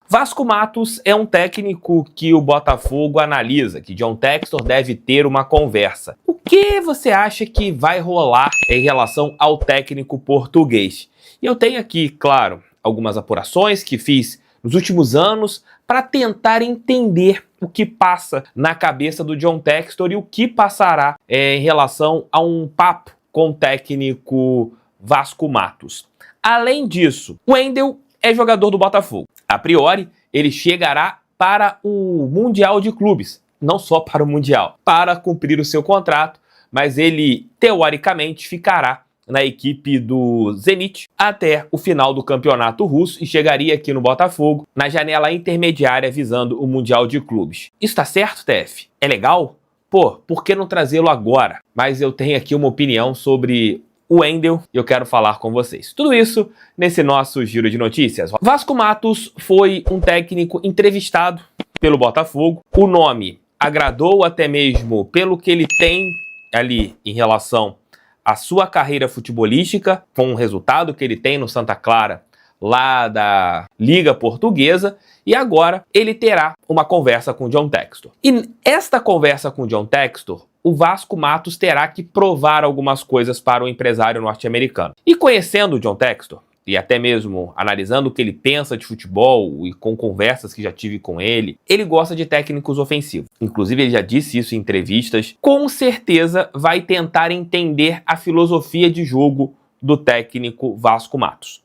Vasco Matos é um técnico que o Botafogo analisa, que John Textor deve ter uma conversa. O que você acha que vai rolar em relação ao técnico português? E eu tenho aqui, claro, algumas apurações que fiz nos últimos anos para tentar entender o que passa na cabeça do John Textor e o que passará em relação a um papo com o técnico Vasco Matos. Além disso, o Wendel é jogador do Botafogo. A priori, ele chegará para o Mundial de Clubes, não só para o Mundial, para cumprir o seu contrato, mas ele, teoricamente, ficará na equipe do Zenit até o final do campeonato russo e chegaria aqui no Botafogo na janela intermediária visando o Mundial de Clubes. Isso tá certo, TF? É legal? Pô, por que não trazê-lo agora? Mas eu tenho aqui uma opinião sobre o Wendel e eu quero falar com vocês. Tudo isso nesse nosso giro de notícias. Vasco Matos foi um técnico entrevistado pelo Botafogo. O nome agradou até mesmo pelo que ele tem ali em relação à sua carreira futebolística, com o resultado que ele tem no Santa Clara, lá da Liga Portuguesa, e agora ele terá uma conversa com o John Textor. E esta conversa com o John Textor, o Vasco Matos terá que provar algumas coisas para o empresário norte-americano. E conhecendo o John Textor, e até mesmo analisando o que ele pensa de futebol e com conversas que já tive com ele, ele gosta de técnicos ofensivos. Inclusive, ele já disse isso em entrevistas. Com certeza vai tentar entender a filosofia de jogo do técnico Vasco Matos.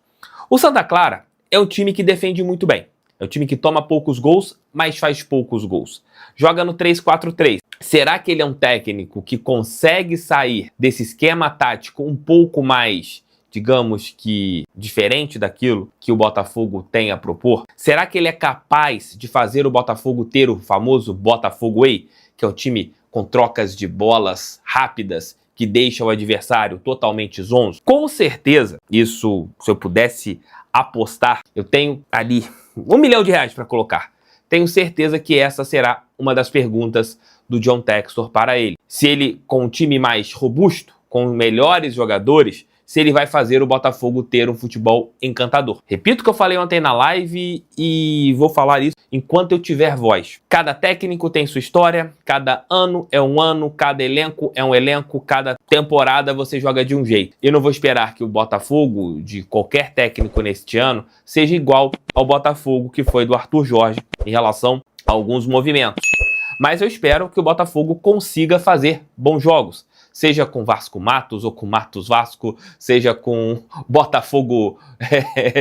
O Santa Clara é um time que defende muito bem. É um time que toma poucos gols, mas faz poucos gols. Joga no 3-4-3. Será que ele é um técnico que consegue sair desse esquema tático um pouco mais, digamos que, diferente daquilo que o Botafogo tem a propor? Será que ele é capaz de fazer o Botafogo ter o famoso Botafogo Way, que é um time com trocas de bolas rápidas, que deixa o adversário totalmente zonzo? Com certeza, isso, se eu pudesse apostar, eu tenho ali R$1 milhão para colocar. Tenho certeza que essa será uma das perguntas do John Textor para ele. Se ele, com um time mais robusto, com melhores jogadores, se ele vai fazer o Botafogo ter um futebol encantador. Repito o que eu falei ontem na live e vou falar isso enquanto eu tiver voz. Cada técnico tem sua história, cada ano é um ano, cada elenco é um elenco, cada temporada você joga de um jeito. Eu não vou esperar que o Botafogo, de qualquer técnico neste ano, seja igual ao Botafogo que foi do Arthur Jorge em relação a alguns movimentos. Mas eu espero que o Botafogo consiga fazer bons jogos. Seja com Vasco Matos ou com Matos Vasco, seja com Botafogo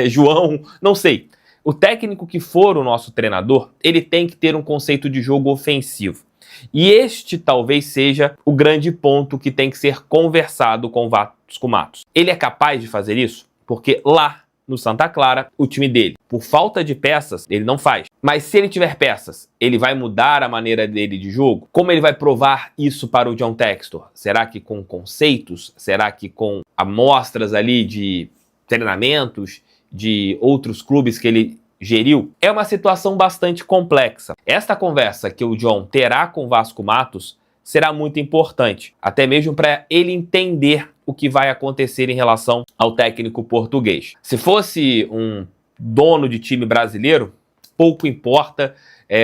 João, não sei. O técnico que for o nosso treinador, ele tem que ter um conceito de jogo ofensivo. E este talvez seja o grande ponto que tem que ser conversado com o Vasco Matos. Ele é capaz de fazer isso? Porque lá no Santa Clara, o time dele, por falta de peças, ele não faz. Mas se ele tiver peças, ele vai mudar a maneira dele de jogo? Como ele vai provar isso para o John Textor? Será que com conceitos? Será que com amostras ali de treinamentos de outros clubes que ele geriu? É uma situação bastante complexa. Esta conversa que o John terá com o Vasco Matos será muito importante, até mesmo para ele entender o que vai acontecer em relação ao técnico português. Se fosse um dono de time brasileiro, pouco importa,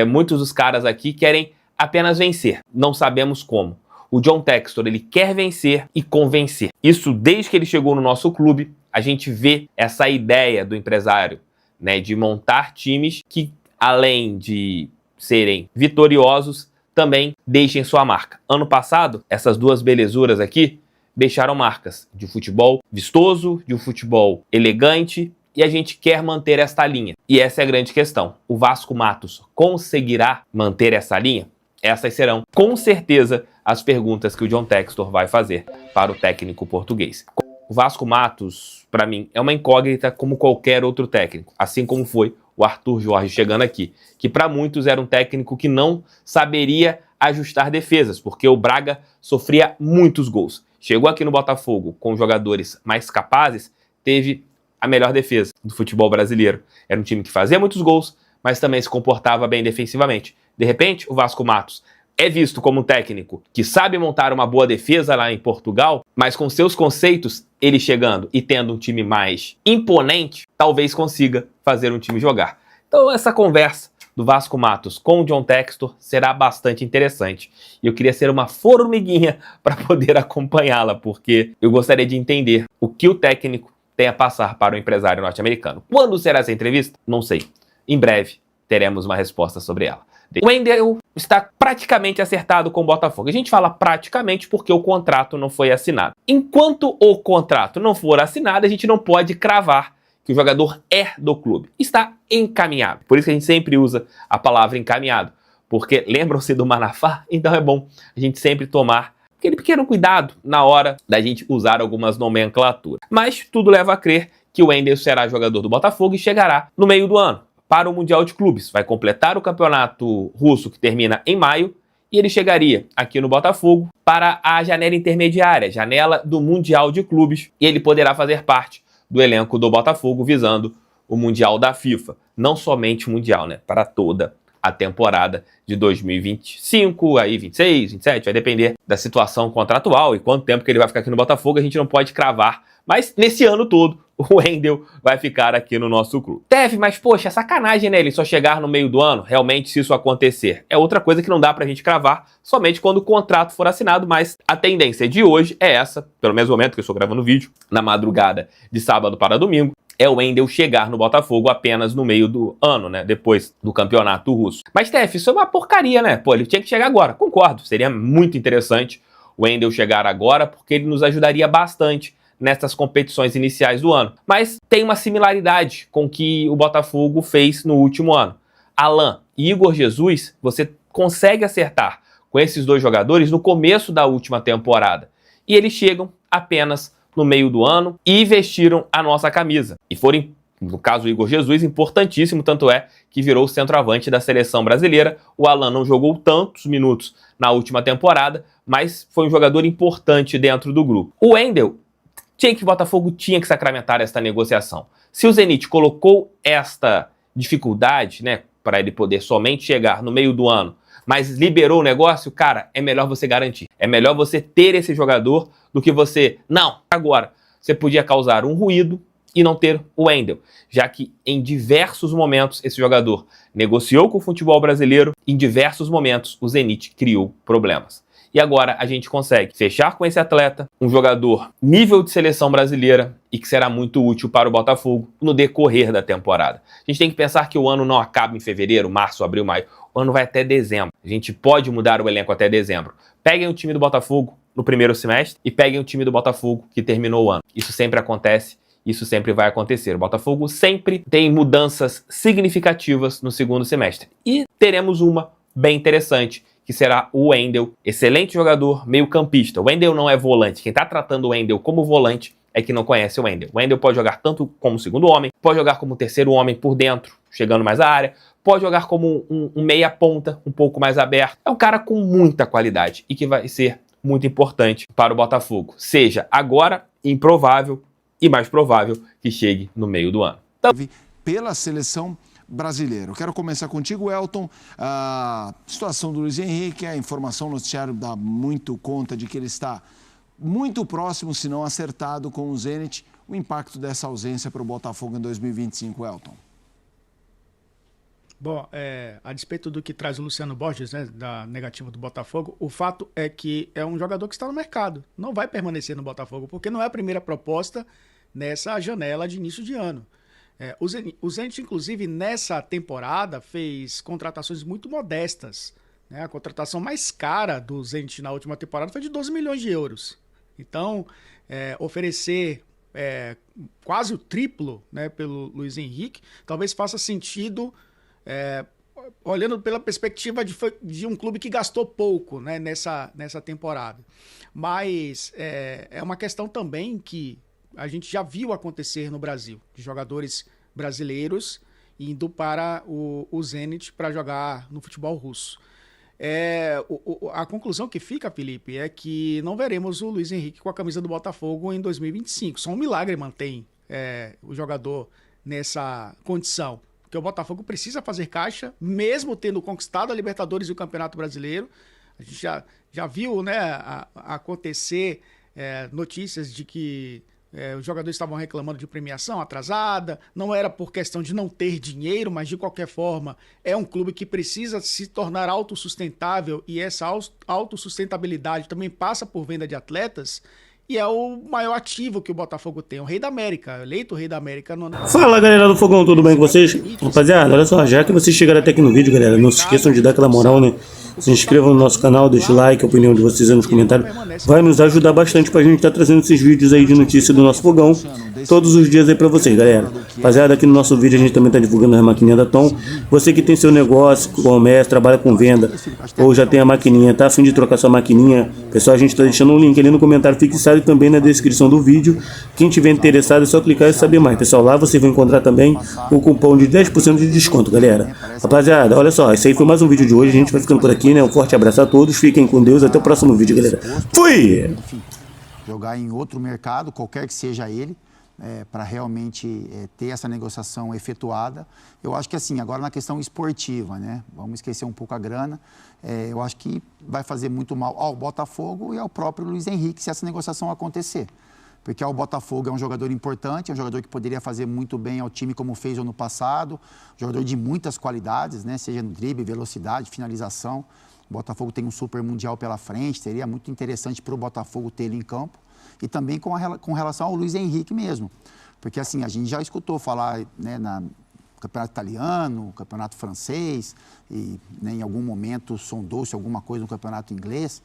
muitos dos caras aqui querem apenas vencer, não sabemos como. O John Textor, ele quer vencer e convencer. Isso desde que ele chegou no nosso clube, a gente vê essa ideia do empresário, né, de montar times que, além de serem vitoriosos, também deixem sua marca. Ano passado, essas duas belezuras aqui deixaram marcas de futebol vistoso, de um futebol elegante, e a gente quer manter esta linha. E essa é a grande questão. O Vasco Matos conseguirá manter essa linha? Essas serão, com certeza, as perguntas que o John Textor vai fazer para o técnico português. O Vasco Matos, para mim, é uma incógnita como qualquer outro técnico, assim como foi o Arthur Jorge chegando aqui, que para muitos era um técnico que não saberia ajustar defesas, porque o Braga sofria muitos gols. Chegou aqui no Botafogo com jogadores mais capazes, teve a melhor defesa do futebol brasileiro. Era um time que fazia muitos gols, mas também se comportava bem defensivamente. De repente, o Vasco Matos é visto como um técnico que sabe montar uma boa defesa lá em Portugal, mas com seus conceitos, ele chegando e tendo um time mais imponente, talvez consiga fazer um time jogar. Então essa conversa do Vasco Matos com o John Textor será bastante interessante. E eu queria ser uma formiguinha para poder acompanhá-la, porque eu gostaria de entender o que o técnico tem a passar para o empresário norte-americano. Quando será essa entrevista? Não sei. Em breve teremos uma resposta sobre ela. O Wendel está praticamente acertado com o Botafogo. A gente fala praticamente porque o contrato não foi assinado. Enquanto o contrato não for assinado, a gente não pode cravar que o jogador é do clube. Está encaminhado. Por isso que a gente sempre usa a palavra encaminhado. Porque lembram-se do Manafá? Então é bom a gente sempre tomar aquele pequeno cuidado na hora da gente usar algumas nomenclaturas. Mas tudo leva a crer que o Wendel será jogador do Botafogo e chegará no meio do ano para o Mundial de Clubes. Vai completar o campeonato russo que termina em maio e ele chegaria aqui no Botafogo para a janela intermediária, janela do Mundial de Clubes, e ele poderá fazer parte do elenco do Botafogo visando o Mundial da FIFA. Não somente o Mundial, né? Para toda a temporada de 2025, aí 26, 27, vai depender da situação contratual e quanto tempo que ele vai ficar aqui no Botafogo, a gente não pode cravar. Mas nesse ano todo, o Wendel vai ficar aqui no nosso clube. Teve, mas poxa, sacanagem, né? Ele só chegar no meio do ano, realmente, se isso acontecer. É outra coisa que não dá pra gente cravar, somente quando o contrato for assinado, mas a tendência de hoje é essa, pelo menos no momento que eu estou gravando o vídeo, na madrugada de sábado para domingo, é o Wendel chegar no Botafogo apenas no meio do ano, né? Depois do campeonato russo. Mas, Tef, isso é uma porcaria, né? Pô, ele tinha que chegar agora. Concordo, seria muito interessante o Wendel chegar agora, porque ele nos ajudaria bastante nessas competições iniciais do ano. Mas tem uma similaridade com o que o Botafogo fez no último ano. Alan e Igor Jesus, você consegue acertar com esses dois jogadores no começo da última temporada. E eles chegam apenas no meio do ano e vestiram a nossa camisa. E foram, no caso do Igor Jesus, importantíssimo, tanto é que virou o centroavante da seleção brasileira. O Alan não jogou tantos minutos na última temporada, mas foi um jogador importante dentro do grupo. O Wendel, o Botafogo tinha que sacramentar esta negociação. Se o Zenit colocou esta dificuldade, né, para ele poder somente chegar no meio do ano, mas liberou o negócio, cara, é melhor você garantir. É melhor você ter esse jogador do que você... Não, agora, você podia causar um ruído e não ter o Wendel, já que em diversos momentos esse jogador negociou com o futebol brasileiro, em diversos momentos o Zenit criou problemas. E agora a gente consegue fechar com esse atleta, um jogador nível de seleção brasileira e que será muito útil para o Botafogo no decorrer da temporada. A gente tem que pensar que o ano não acaba em fevereiro, março, abril, maio. O ano vai até dezembro. A gente pode mudar o elenco até dezembro. Peguem o time do Botafogo no primeiro semestre e peguem o time do Botafogo que terminou o ano. Isso sempre acontece, isso sempre vai acontecer. O Botafogo sempre tem mudanças significativas no segundo semestre. E teremos uma bem interessante, que será o Wendel, excelente jogador, meio campista. O Wendel não é volante. Quem está tratando o Wendel como volante é que não conhece o Wendel. O Wendel pode jogar tanto como segundo homem, pode jogar como terceiro homem por dentro, chegando mais à área, pode jogar como um meia ponta, um pouco mais aberto. É um cara com muita qualidade e que vai ser muito importante para o Botafogo. Seja agora, improvável e mais provável que chegue no meio do ano. Então, pela seleção brasileira. Eu quero começar contigo, Elton. A situação do Luiz Henrique, a informação no noticiário dá muito conta de que ele está muito próximo, se não acertado, com o Zenit. O impacto dessa ausência para o Botafogo em 2025, Elton? Bom, a despeito do que traz o Luciano Borges, né, da negativa do Botafogo, o fato é que é um jogador que está no mercado. Não vai permanecer no Botafogo, porque não é a primeira proposta nessa janela de início de ano. O Zenit, inclusive, nessa temporada, fez contratações muito modestas, né? A contratação mais cara do Zenit na última temporada foi de 12 milhões de euros. Então, oferecer quase o triplo, né, pelo Luiz Henrique, talvez faça sentido, olhando pela perspectiva de um clube que gastou pouco, né, nessa temporada. Mas é uma questão também que a gente já viu acontecer no Brasil, de jogadores brasileiros indo para o Zenit para jogar no futebol russo. A conclusão que fica, Felipe, é que não veremos o Luiz Henrique com a camisa do Botafogo em 2025. Só um milagre mantém o jogador nessa condição, porque o Botafogo precisa fazer caixa, mesmo tendo conquistado a Libertadores e o Campeonato Brasileiro. A gente já viu, né, acontecer notícias de que Os jogadores estavam reclamando de premiação atrasada, não era por questão de não ter dinheiro, mas de qualquer forma é um clube que precisa se tornar autossustentável e essa autossustentabilidade também passa por venda de atletas. E é o maior ativo que o Botafogo tem, o Rei da América, eleito o Rei da América no ano. Fala, galera do Fogão, tudo bem com vocês? Rapaziada, olha só, já que vocês chegaram até aqui no vídeo, galera, não se esqueçam de dar aquela moral, né? Se inscrevam no nosso canal, deixa o like, a opinião de vocês aí nos comentários. Vai nos ajudar bastante pra gente estar trazendo esses vídeos aí de notícia do nosso Fogão todos os dias aí pra vocês, galera. Rapaziada, aqui no nosso vídeo a gente também tá divulgando as maquininhas da Tom. Você que tem seu negócio, comércio, trabalha com venda, ou já tem a maquininha, tá a fim de trocar sua maquininha, pessoal, a gente tá deixando um link ali no comentário fixado e também na descrição do vídeo. Quem tiver interessado é só clicar e saber mais. Pessoal, lá você vai encontrar também o cupom de 10% de desconto, galera. Rapaziada, olha só, esse aí foi mais um vídeo de hoje, a gente vai ficando por aqui, né? Um forte abraço a todos, fiquem com Deus, até o próximo vídeo, galera. Fui! Enfim, jogar em outro mercado, qualquer que seja ele, para realmente ter essa negociação efetuada. Eu acho que assim, agora na questão esportiva, né? Vamos esquecer um pouco a grana. Eu acho que vai fazer muito mal ao Botafogo e ao próprio Luiz Henrique se essa negociação acontecer. Porque o Botafogo é um jogador importante, é um jogador que poderia fazer muito bem ao time como fez ano passado, jogador de muitas qualidades, né? Seja no drible, velocidade, finalização. O Botafogo tem um super mundial pela frente, seria muito interessante para o Botafogo ter ele em campo. E também com relação ao Luiz Henrique mesmo. Porque assim, a gente já escutou falar, né, no campeonato italiano, campeonato francês, e né, em algum momento sondou-se alguma coisa no campeonato inglês.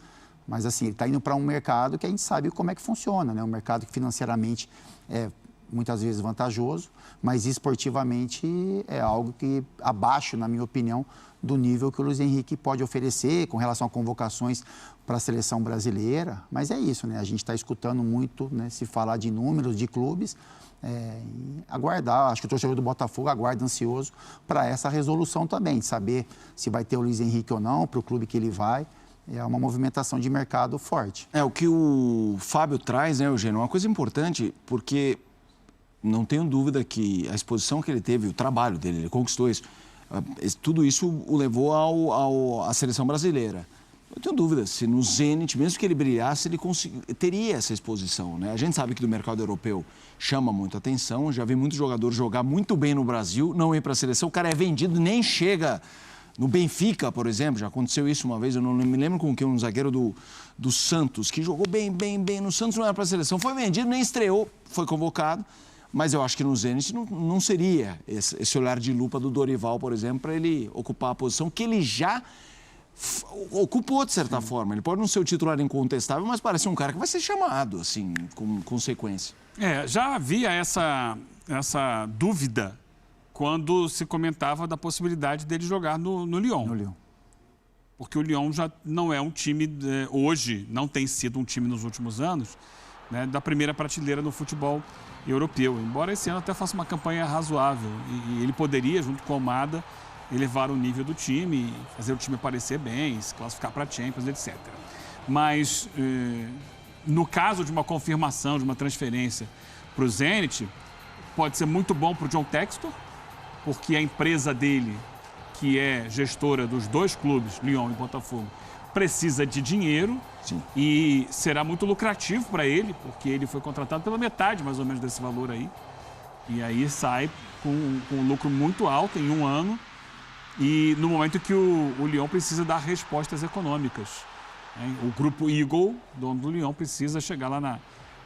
Mas assim, ele está indo para um mercado que a gente sabe como é que funciona, né? Um mercado que financeiramente é muitas vezes vantajoso, mas esportivamente é algo que abaixo, na minha opinião, do nível que o Luiz Henrique pode oferecer com relação a convocações para a seleção brasileira. Mas é isso, né? A gente está escutando muito, né, se falar de números, de clubes, e aguardar. Acho que o torcedor do Botafogo aguarda ansioso para essa resolução também, de saber se vai ter o Luiz Henrique ou não, para o clube que ele vai. É uma movimentação de mercado forte. O que o Fábio traz, né, Eugênio, é uma coisa importante, porque não tenho dúvida que a exposição que ele teve, o trabalho dele, ele conquistou isso, tudo isso o levou à seleção brasileira. Eu tenho dúvida se no Zenit, mesmo que ele brilhasse, ele teria essa exposição, né? A gente sabe que do mercado europeu chama muita atenção, já vi muitos jogadores jogar muito bem no Brasil, não ir para a seleção, o cara é vendido, nem chega no Benfica, por exemplo, já aconteceu isso uma vez, eu não me lembro com quem, um zagueiro do Santos, que jogou bem no Santos, não era para a seleção, foi vendido, nem estreou, foi convocado. Mas eu acho que no Zenit não seria esse olhar de lupa do Dorival, por exemplo, para ele ocupar a posição que ele já ocupou, de certa forma. Ele pode não ser o titular incontestável, mas parece um cara que vai ser chamado, assim, com consequência. Já havia essa dúvida quando se comentava da possibilidade dele jogar no Lyon. No Lyon. Porque o Lyon já não é um time, hoje, não tem sido um time nos últimos anos, né, da primeira prateleira no futebol europeu. Embora esse ano até faça uma campanha razoável. E ele poderia, junto com o Almada, elevar o nível do time, fazer o time aparecer bem, se classificar para a Champions, etc. Mas, no caso de uma confirmação, de uma transferência para o Zenit, pode ser muito bom para o John Textor, porque a empresa dele, que é gestora dos dois clubes, Lyon e Botafogo, precisa de dinheiro. Sim. E será muito lucrativo para ele, porque ele foi contratado pela metade, mais ou menos, desse valor aí. E aí sai com um lucro muito alto em um ano, e no momento que o Lyon precisa dar respostas econômicas. Né? O grupo Eagle, dono do Lyon, precisa chegar lá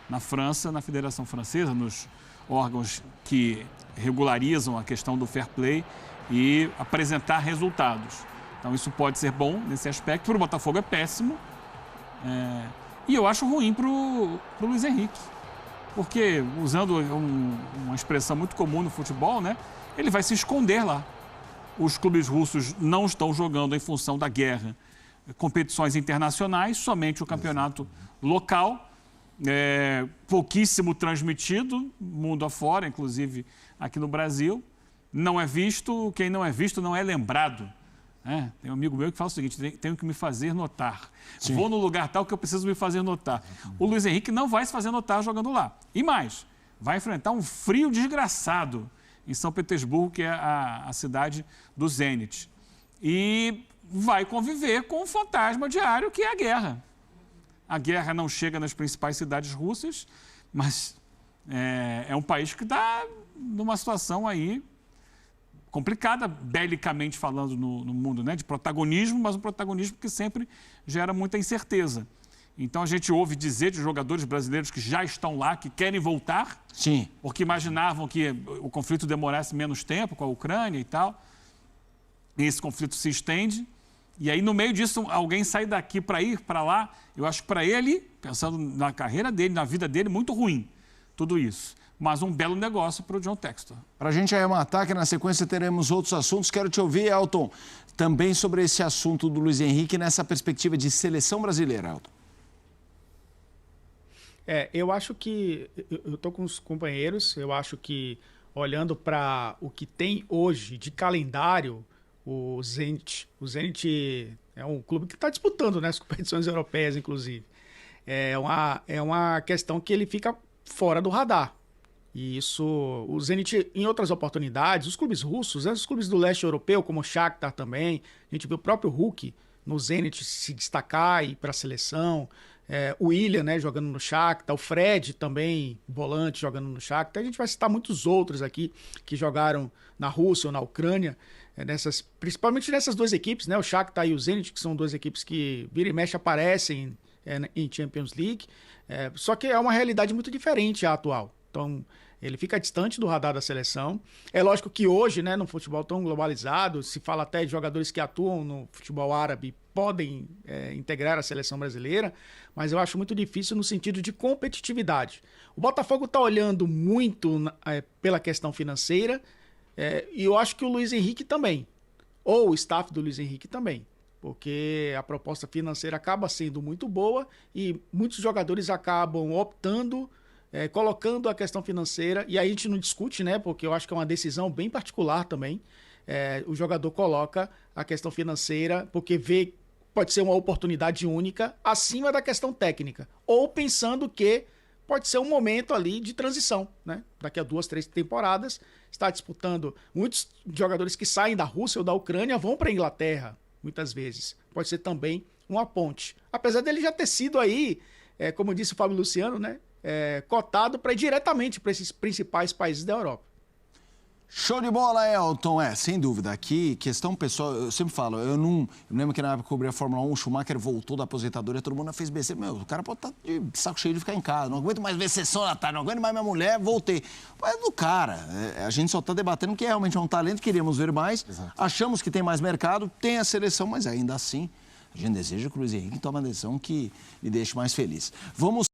na França, na Federação Francesa, nos órgãos que regularizam a questão do fair play e apresentar resultados. Então isso pode ser bom nesse aspecto. Para o Botafogo é péssimo. E eu acho ruim para o Luiz Henrique. Porque, usando uma expressão muito comum no futebol, né, ele vai se esconder lá. Os clubes russos não estão jogando em função da guerra competições internacionais, somente o campeonato local, pouquíssimo transmitido, mundo afora, inclusive aqui no Brasil. Não é visto, quem não é visto não é lembrado. Tem um amigo meu que fala o seguinte: tenho que me fazer notar. Sim. Vou no lugar tal que eu preciso me fazer notar. O Luiz Henrique não vai se fazer notar jogando lá. E mais, vai enfrentar um frio desgraçado em São Petersburgo, que é a cidade do Zenit. E vai conviver com o fantasma diário, que é a guerra. A guerra não chega nas principais cidades russas, mas É um país que está numa situação aí complicada, belicamente falando no mundo, né? De protagonismo, mas um protagonismo que sempre gera muita incerteza. Então a gente ouve dizer de jogadores brasileiros que já estão lá, que querem voltar, Sim. porque imaginavam que o conflito demorasse menos tempo com a Ucrânia e tal. E esse conflito se estende. E aí, no meio disso, alguém sai daqui para ir para lá. Eu acho que para ele, pensando na carreira dele, na vida dele, muito ruim tudo isso. Mas um belo negócio para o John Textor. Para a gente arrematar, que na sequência teremos outros assuntos. Quero te ouvir, Elton, também sobre esse assunto do Luiz Henrique nessa perspectiva de seleção brasileira, Elton. Eu acho que, eu estou com os companheiros, eu acho que, olhando para o que tem hoje de calendário, o Zenit é um clube que está disputando, né, as competições europeias, inclusive. É uma questão que ele fica fora do radar. E isso, o Zenit, em outras oportunidades, os clubes russos, os clubes do leste europeu, como o Shakhtar também, a gente viu o próprio Hulk no Zenit se destacar e ir para a seleção, o Willian, né, jogando no Shakhtar, o Fred também, volante, jogando no Shakhtar. A gente vai citar muitos outros aqui que jogaram na Rússia ou na Ucrânia, principalmente nessas duas equipes, né, o Shakhtar e o Zenit, que são duas equipes que vira e mexe aparecem em Champions League, só que é uma realidade muito diferente a atual. Então, ele fica distante do radar da seleção. É lógico que hoje, né, no futebol tão globalizado, se fala até de jogadores que atuam no futebol árabe podem integrar a seleção brasileira, mas eu acho muito difícil no sentido de competitividade. O Botafogo está olhando muito pela questão financeira, e eu acho que o Luiz Henrique também, ou o staff do Luiz Henrique também, porque a proposta financeira acaba sendo muito boa e muitos jogadores acabam optando, colocando a questão financeira, e aí a gente não discute, né, porque eu acho que é uma decisão bem particular também. O jogador coloca a questão financeira porque vê, pode ser uma oportunidade única acima da questão técnica, ou pensando que pode ser um momento ali de transição, né? Daqui a 2, 3 temporadas, está disputando. Muitos jogadores que saem da Rússia ou da Ucrânia vão para a Inglaterra, muitas vezes. Pode ser também uma ponte. Apesar dele já ter sido aí, como disse o Fábio Luciano, né, cotado para ir diretamente para esses principais países da Europa. Show de bola, Elton. Sem dúvida. Aqui, questão pessoal, eu sempre falo, eu me lembro que na época que eu cobri a Fórmula 1, o Schumacher voltou da aposentadoria, todo mundo fez BC. O cara pode estar de saco cheio de ficar em casa, não aguento mais ver sessão da tarde, não aguento mais minha mulher, voltei. Mas do cara, a gente só está debatendo que realmente é um talento, queríamos ver mais, exato. Achamos que tem mais mercado, tem a seleção, mas ainda assim, a gente deseja que o Luiz Henrique tome uma decisão que lhe deixe mais feliz. Vamos...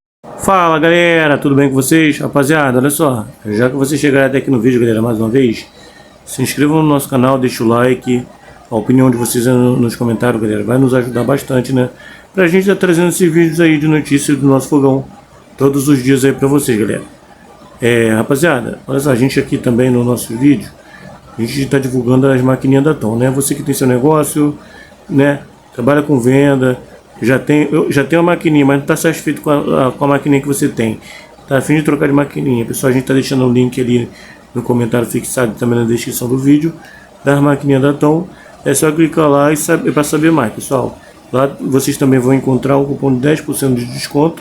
Fala galera, tudo bem com vocês? Rapaziada, olha só, já que vocês chegaram até aqui no vídeo, galera, mais uma vez, se inscrevam no nosso canal, deixa o like, a opinião de vocês nos comentários, galera, vai nos ajudar bastante, né? Pra gente estar trazendo esses vídeos aí de notícias do nosso fogão, todos os dias aí pra vocês, galera. Rapaziada, olha só, a gente aqui também no nosso vídeo, a gente está divulgando as maquininhas da Tom, né? Você que tem seu negócio, né? Trabalha com venda, já tem uma maquininha, mas não está satisfeito com a maquininha que você tem. Tá a fim de trocar de maquininha, pessoal, a gente está deixando o link ali no comentário fixado também na descrição do vídeo das maquininhas da Tom. É só clicar lá e para saber mais, pessoal. Lá vocês também vão encontrar um cupom de 10% de desconto,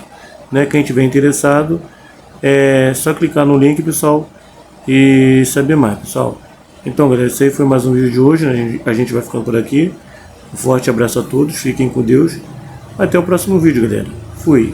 né? Quem tiver interessado, é só clicar no link, pessoal, e saber mais, pessoal. Então, galera, esse aí foi mais um vídeo de hoje, né? A gente vai ficando por aqui. Um forte abraço a todos, fiquem com Deus. Até o próximo vídeo, galera. Fui.